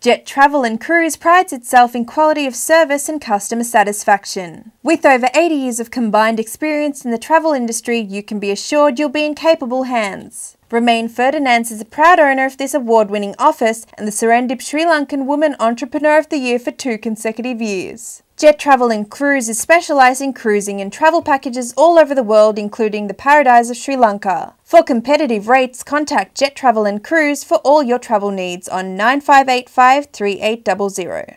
Jet Travel and Cruise prides itself in quality of service and customer satisfaction. With over 80 years of combined experience in the travel industry, you can be assured you'll be in capable hands. Romain Ferdinands is a proud owner of this award-winning office and the Serendip Sri Lankan Woman Entrepreneur of the Year for 2 consecutive years. Jet Travel and Cruise is specialised in cruising and travel packages all over the world, including the paradise of Sri Lanka. For competitive rates, contact Jet Travel and Cruise for all your travel needs on 9585 3800.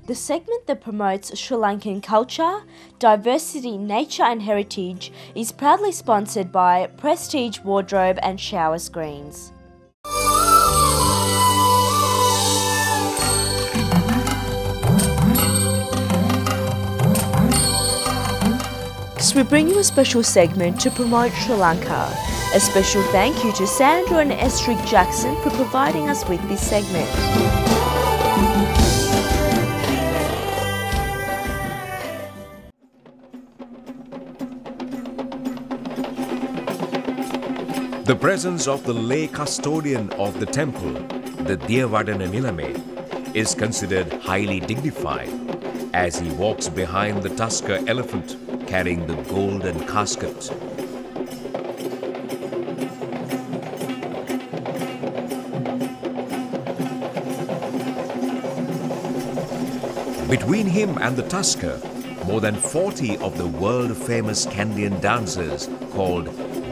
The segment that promotes Sri Lankan culture, diversity, nature and heritage is proudly sponsored by Prestige Wardrobe and Shower Screens. We bring you a special segment to promote Sri Lanka. A special thank you to Sandra and Estrid Jackson for providing us with this segment. The presence of the lay custodian of the temple, the Diyavadana Nilame, is considered highly dignified as he walks behind the Tusker elephant carrying the golden casket. Between him and the Tusker, more than 40 of the world-famous Kandyan dancers called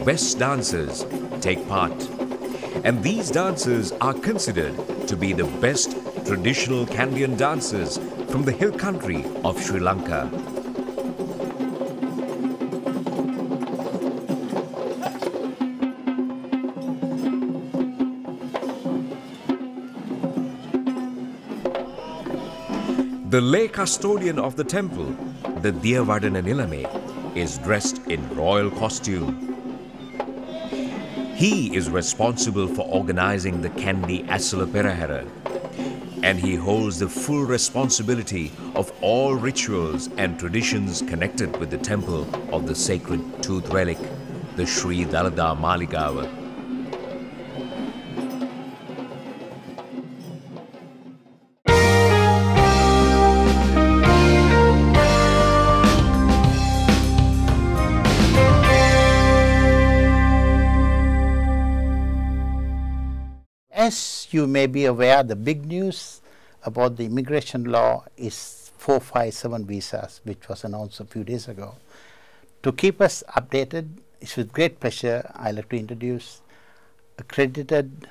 West dancers take part. And these dancers are considered to be the best traditional Kandyan dancers from the hill country of Sri Lanka. The lay custodian of the temple, the Diyavadana Nilame, is dressed in royal costume. He is responsible for organizing the Kandi Asala Perahera, and he holds the full responsibility of all rituals and traditions connected with the temple of the sacred tooth relic, the Sri Dalada Maligawa. As you may be aware, the big news about the immigration law is 457 visas, which was announced a few days ago. To keep us updated, it's with great pleasure I'd like to introduce accredited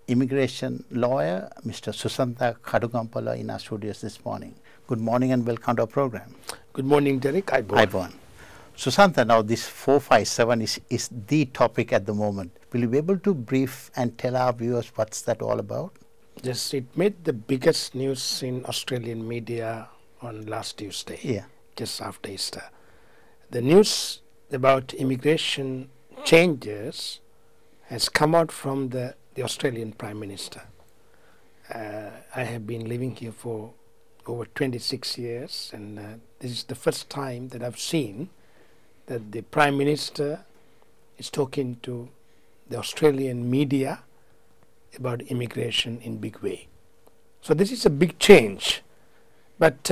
immigration lawyer, Mr. Susantha Katugampola, in our studios this morning. Good morning and welcome to our program. Good morning, Derek. Ibon. Susantha, now this 457 is the topic at the moment. Will you be able to brief and tell our viewers what's that all about? Yes, it made the biggest news in Australian media on last Tuesday, just after Easter. The news about immigration changes has come out from the Australian Prime Minister. I have been living here for over 26 years, and this is the first time that I've seen that the Prime Minister is talking to the Australian media about immigration in big way. So this is a big change, but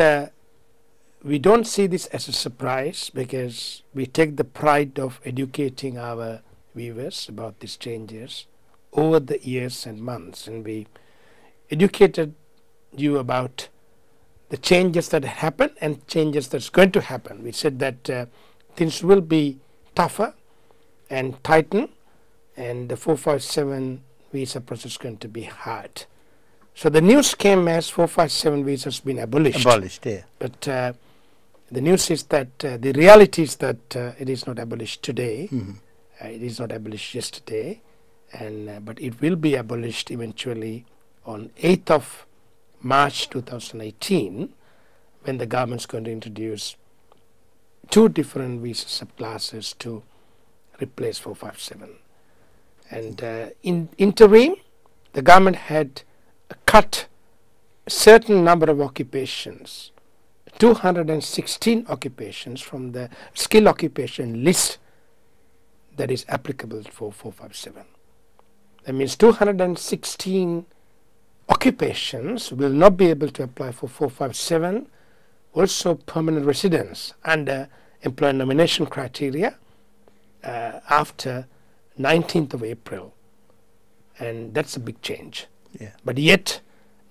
we don't see this as a surprise because we take the pride of educating our viewers about these changes over the years and months, and we educated you about the changes that happen and changes that's going to happen. We said that things will be tougher and tighten, and the 457 visa process is going to be hard. So the news came as 457 visa has been abolished. But the news is that the reality is that it is not abolished today. It is not abolished yesterday, and but it will be abolished eventually on 8th of March 2018, when the government is going to introduce 2 different visa subclasses to replace 457. And in interim, the government had cut a certain number of occupations, 216 occupations from the skill occupation list that is applicable for 457. That means 216 occupations will not be able to apply for 457, also permanent residents under employer nomination criteria after 19th of April. And that's a big change. Yeah. But yet,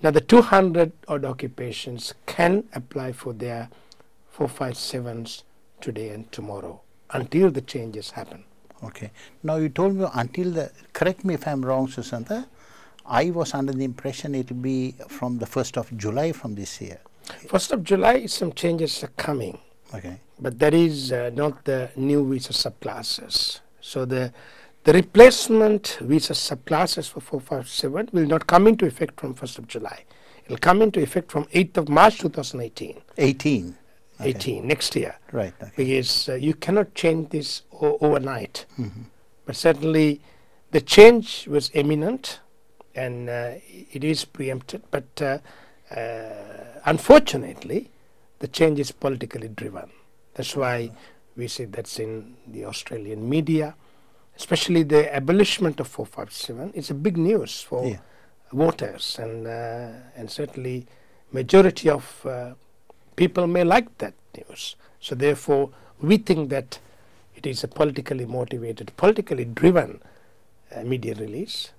now the 200 odd occupations can apply for their 457s today and tomorrow until the changes happen. Okay. Now you told me until the, correct me if I'm wrong, Susantha, I was under the impression it will be from the 1st of July from this year. 1st of July, some changes are coming. Okay. But that is not the new visa subclasses. So the replacement visa subclasses for 457 will not come into effect from 1st of July. It will come into effect from 8th of March 2018. 18. Okay. 18, next year. Right. Okay. Because you cannot change this overnight. But certainly the change was imminent and it is preempted. But unfortunately, the change is politically driven. That's why we see that's in the Australian media, especially the abolishment of 457. It's a big news for voters, and certainly majority of people may like that news. So therefore, we think that it is a politically motivated, politically driven media release.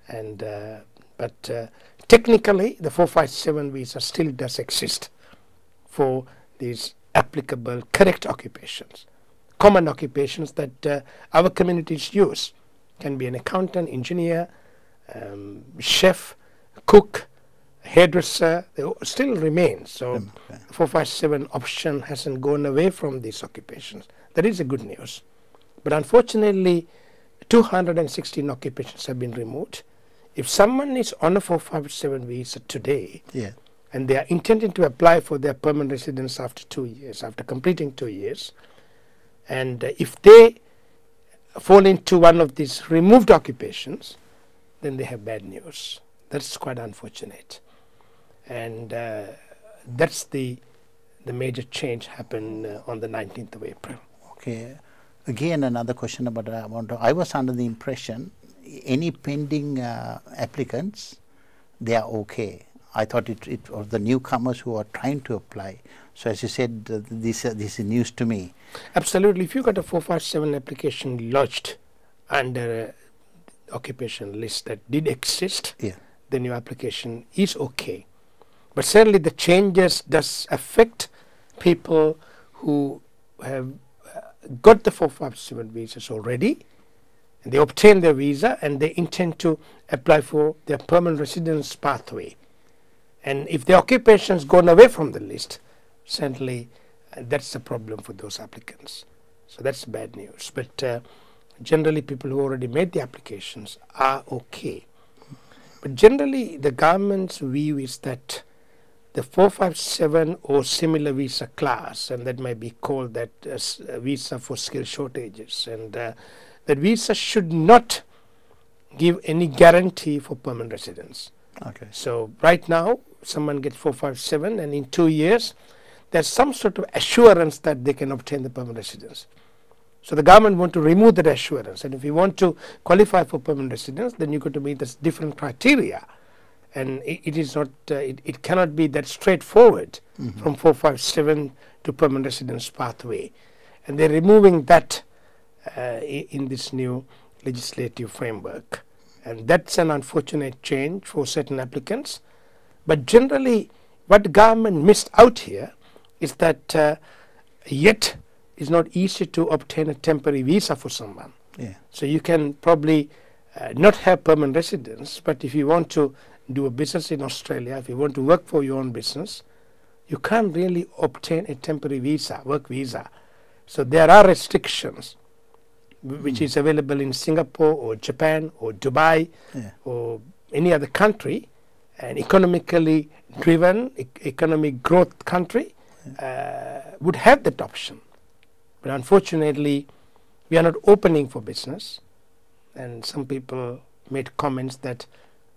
And but technically, the 457 visa still does exist for these applicable correct occupations, common occupations that our communities use. Can be an accountant, engineer, chef, cook, hairdresser, they still remain. So 457 option hasn't gone away from these occupations. That is a good news. But unfortunately, 216 occupations have been removed. If someone is on a 457 visa today, and they are intending to apply for their permanent residence after 2 years, after completing 2 years, and if they fall into one of these removed occupations, then they have bad news. That's quite unfortunate. And that's the major change happened on the 19th of April. Okay. Again, another question about I was under the impression any pending applicants, they are okay. I thought it was the newcomers who are trying to apply. So as you said, this is news to me. Absolutely. If you got a 457 application lodged under occupation list that did exist, then your application is okay. But certainly the changes does affect people who have got the 457 visas already. They obtain their visa and they intend to apply for their permanent residence pathway. And if the occupation's gone away from the list, certainly that's a problem for those applicants. So that's bad news. But generally people who already made the applications are okay. But generally the government's view is that the 457 or similar visa class, and that might be called that visa for skill shortages, and that visa should not give any guarantee for permanent residence. Okay. So right now someone gets 457 and in 2 years there's some sort of assurance that they can obtain the permanent residence. So the government want to remove that assurance, and if you want to qualify for permanent residence, then you got to meet this different criteria, and it is not it cannot be that straightforward from 457 to permanent residence pathway, and they're removing that in this new legislative framework, and that's an unfortunate change for certain applicants. But generally what the government missed out here is that yet it's not easy to obtain a temporary visa for someone. So you can probably not have permanent residence, but if you want to do a business in Australia, if you want to work for your own business, you can't really obtain a temporary visa, work visa. So there are restrictions which is available in Singapore or Japan or Dubai or any other country, an economically driven, economic growth country would have that option. But unfortunately, we are not opening for business, and some people made comments that,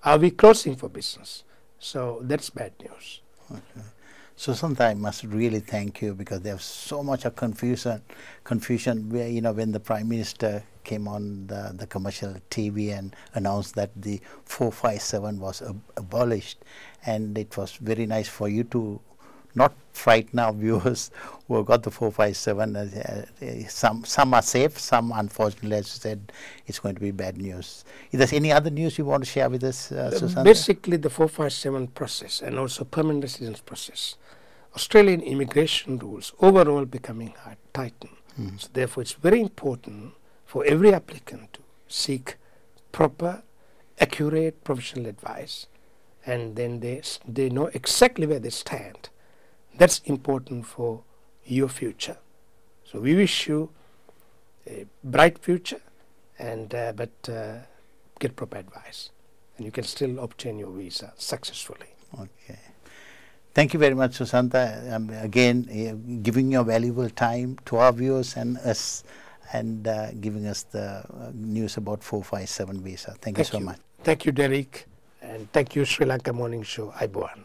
are we closing for business? So that's bad news. Okay. Susantha, I must really thank you, because there's so much of confusion where, when the Prime Minister came on the commercial TV and announced that the 457 was abolished, and it was very nice for you to not frighten our viewers who have got the 457. Some are safe, some unfortunately, as you said, it's going to be bad news. Is there any other news you want to share with us, Susantha? Basically, the 457 process and also permanent residence process, Australian immigration rules overall becoming tightened. So therefore, it's very important for every applicant to seek proper, accurate professional advice, and then they know exactly where they stand. That's important for your future. So we wish you a bright future, and get proper advice, and you can still obtain your visa successfully. Okay. Thank you very much, Susantha. Again, giving your valuable time to our viewers and us, and giving us the news about 457 visa. Thank you so much. Thank you, Derek, and thank you, Sri Lanka Morning Show. Aibuan.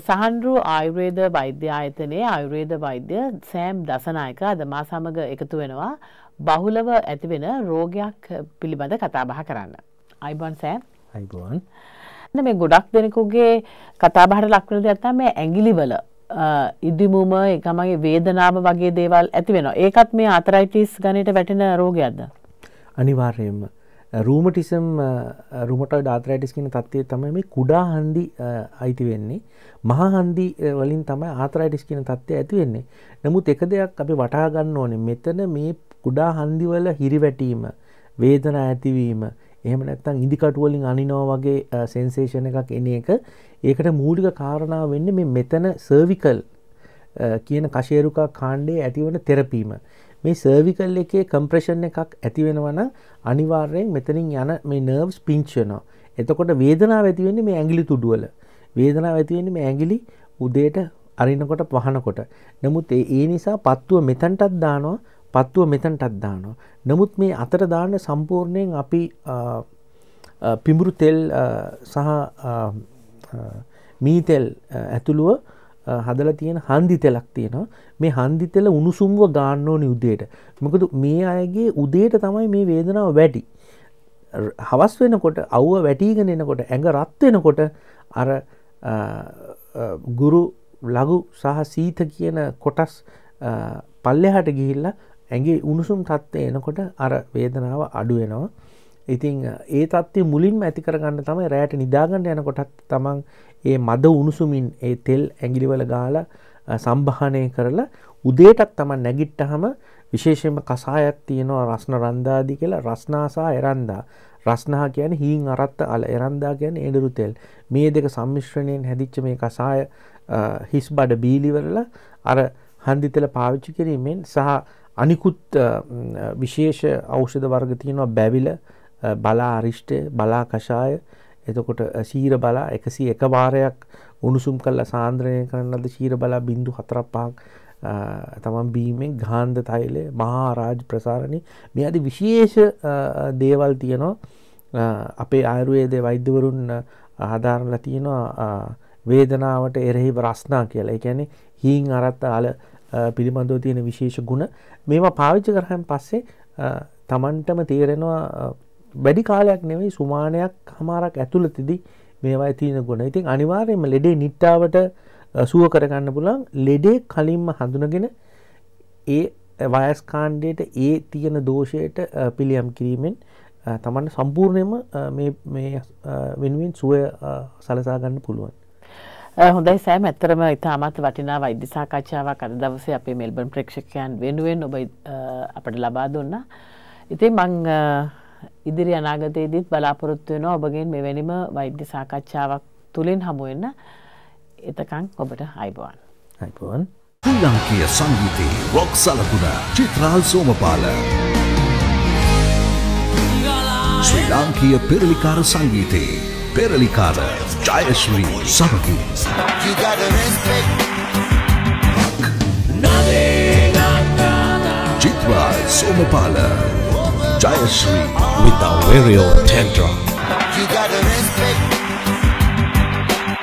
සහන්රු ආයුර්වේද වෛද්‍ය ආයතනයේ ආයුර්වේද වෛද්‍ය Sam Dasanayake අද මා සමග එකතු වෙනවා බහුලව ඇතිවෙන රෝගයක් පිළිබඳ කතා බහ කරන්න. අයිබෝන් සෑම්. අයිබෝන්. මේ ගොඩක් දෙනෙකුගේ කතා බහට ලක් වෙන දෙයක් තමයි මේ ඇඟිලිවල ඉදිමුම එකමගේ වේදනාව වගේ දේවල් ඇති වෙනවා. ඒකත් මේ ආතරයිටිස් ගණයට වැටෙන රෝගයක්ද? අනිවාර්යයෙන්ම රූමටිසම් රුමටොයිඩ් ආතරයිටිස් කියන තත්ත්වය තමයි මේ කුඩා හන්දි අයිති වෙන්නේ. මහා හන්දි වලින් තමයි ආතරයිටිස් කියන තත්ත්වය ඇති වෙන්නේ. නමුත් එක දෙයක් අපි වටහා ගන්න ඕනේ, මෙතන මේ කුඩා හන්දි වල හිරිවැටීම, වේදනා ඇතිවීම, එහෙම නැත්නම් ඉදිකටු වලින් අනිනවා වගේ සෙන්සේෂන් එකක් එන එක, ඒකට මූලික කාරණාව වෙන්නේ මේ මෙතන සර්විකල් කියන කශේරුකා කාණ්ඩයේ ඇතිවන තෙරපීම. මේ සර්විකල් එකේ කම්ප්‍රෙෂන් එකක් ඇති වෙනවා නම් අනිවාර්යෙන් මෙතනින් යන මේ නර්ව්ස් පින්ච් වෙනවා. එතකොට වේදනාව ඇති වෙන්නේ මේ ඇඟිලි තුඩු වල. වේදනාව ඇති වෙන්නේ මේ ඇඟිලි උදේට අරිනකොට වහනකොට. නමුත් ඒ නිසා පත්තුව මෙතනටත් දානවා, පත්තුව මෙතනටත් දානවා. නමුත් මේ අතර දාන්න සම්පූර්ණයෙන් අපි පිඹුරු තෙල් සහ මී තෙල් ඇතුළුව හදලා තියෙන හන්දි තෙලක් තියෙනවා. මේ හන්දි තෙල උණුසුම්ව ගන්න ඕනි උදේට. මොකද මේ අයගේ උදේට තමයි මේ වේදනාව වැඩි. හවස් වෙනකොට අවුව වැටිගෙන එනකොට ඇඟ රත් වෙනකොට අර ගුරු ලඝු සහ සීත කියන කොටස් පල්ලෙහාට ගිහිල්ලා ඇඟේ උණුසුම් තත්ත්වය එනකොට අර වේදනාව අඩු වෙනවා. ඉතින් ඒ තත්ත්වය මුලින්ම ඇති කරගන්න තමයි රැයට නිදාගන්න යනකොටත් තමන් ඒ මද උණුසුමින් ඒ තෙල් ඇඟිලිවල ගාලා සම්බහණය කරලා උදේටත් තමන් නැගිට්ටහම විශේෂයෙන්ම කසායක් තියෙනවා රස්න රන්දාදී කියලා. රස්නා සහ එරන්දා. රස්නා කියන්නේ හීන් අරත්ත අල, එරන්දා කියන්නේ එඬරු තෙල්. මේ දෙක සම්මිශ්‍රණයෙන් හැදිච්ච මේ කසාය හිස් බඩ බීලිවල අර හන්දි තෙල පාවිච්චි කිරීමෙන් සහ අනිකුත් විශේෂ ඖෂධ වර්ග තියෙනවා බැවිල, බලා අරිෂ්ඨ, බලා කෂාය, එතකොට ශීර බලා 101 වාරයක් උණුසුම් කරලා සාන්ද්‍රණය කරනද ශීර බලා 0.4-5ක් තමන් බීමෙන් ගාන්ධ තෛලය, මහා රාජ ප්‍රසාරණී, මේ ආදී විශේෂ දේවල් තියෙනවා. අපේ ආයුර්වේද වෛද්‍යවරුන් ආධාරණලා තියෙනවා වේදනාවට එරෙහිව රස්නා කියලා. ඒ කියන්නේ හීන් අරත්ත අල පිළිබඳව තියෙන විශේෂ ගුණ. මේවා පාවිච්චි කරාන් පස්සේ තමන්ටම තේරෙනවා වැඩි කාලයක් නෙවෙයි සුමානයක් හමාරක් ඇතුළතදී මේවායේ තියෙන ගුණ. ඉතින් අනිවාර්යයෙන්ම ලෙඩේ නිට්ටාවට සුව කරගන්න පුළුවන්. ලෙඩේ කලින්ම හඳුනගෙන ඒ වයස් කාණ්ඩයට ඒ තියෙන දෝෂයට පිළියම් කිරීමෙන් තමන්ට සම්පූර්ණයෙන්ම මේ වෙනුවෙන් සුවය සලසා ගන්න පුළුවන්. හොඳයි සෑම්, ඇත්තටම ඉතාමත් වටිනා වෛද්‍ය සාකච්ඡාවක් අද දවසේ අපේ මෙල්බන් ප්‍රේක්ෂකයන් වෙනුවෙන් ඔබ අපට ලබා දුන්නා. ඉතින් මම ඉදිරි අනාගතයේදීත් බලාපොරොත්තු වෙනවා ඔබගෙන් මෙවැනිම වෛද්‍ය සාකච්ඡාවක් තුලින් හමු වෙන්න. එතකන් ඔබට අයිබෝන්. අයිබෝන්. ශ්‍රී ලාංකීය සංගීතයේ රොක් සලකුණ චිත්‍රාල් සෝමපාල. ශ්‍රී ලාංකීය පෙරලිකාර සංගීතයේ පෙරලිකාර ජයශ්‍රී සමගි. චිත්‍රාල් Somapala, Jayashree with the very own tantrum. You gotta respect.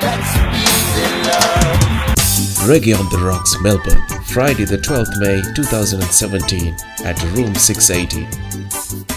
That's easy love. Reggae on the Rocks, Melbourne, Friday the 12th May 2017 at room 680.